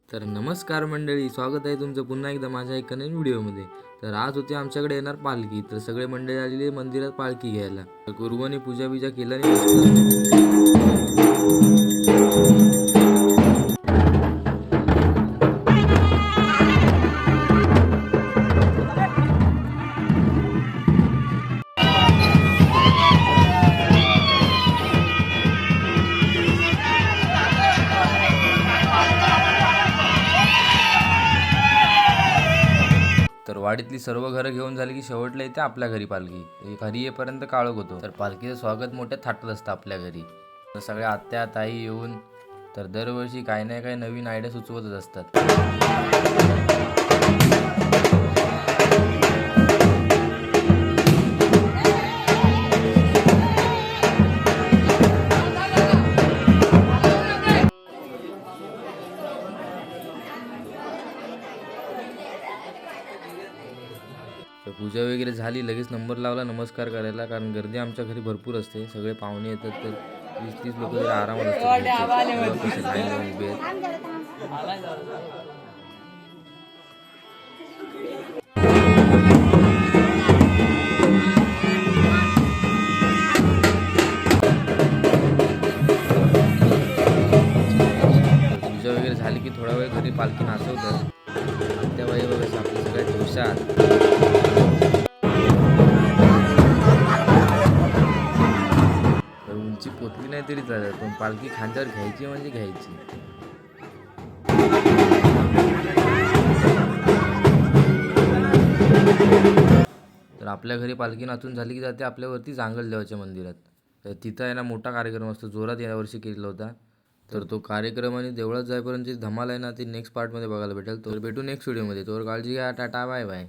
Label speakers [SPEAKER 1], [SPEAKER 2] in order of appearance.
[SPEAKER 1] तर नमस्कार मंडळी, स्वागत आहे तुमचं पुन्हा एकदा माझ्या एका नवीन व्हिडिओमध्ये. तर आज होते आमच्याकडे येणार पालखी. तर सगळे मंडळी आलेले मंदिरात पालखी घ्यायला. तर गुरुवानी पूजा बिजा केला नाही तर वाडीतली सर्व घरं घेऊन झाली की शेवटला येते आपल्या घरी पालखी. घरी येईपर्यंत काळोख होतो. तर पालखीचं स्वागत मोठ्या थाटात असतं आपल्या घरी. तर सगळ्या आत्या ताई येऊन तर दरवर्षी काही ना काही नवीन आयडिया सुचवतच असतात. तर पूजा वगैरे झाली, लगेच नंबर लावला नमस्कार करायला, कारण गर्दी आमच्या घरी भरपूर असते. सगळे पाहुणे येतात तर 20-30 लोक तरी आरामात असतात. लाईन लावून उभे आहेत. पूजा वगैरे झाली की थोडा वेळ घरी पालखी नाचवतात. त्यावेळी बघायचं आपल्या सगळ्या जोशात. तर उंची पोचली नाही तरी चालेल, पण पालखी खांद्यावर घ्यायची म्हणजे घ्यायची. तर आपल्या घरी पालखी नाचून झाली की जाते आपल्यावरती जांगल देवाच्या मंदिरात. तर तिथं आहे ना मोठा कार्यक्रम असतो, जोरात यावर्षी केलेला होता. तर तो कार्यक्रम आणि देवळात जाईपर्यंत धमाल आहे ना, ती नेक्स्ट पार्टमध्ये बघायला भेटेल. तर भेटू नेक्स्ट व्हिडिओमध्ये. तोवर काळजी घ्या, टाटा बाय बाय.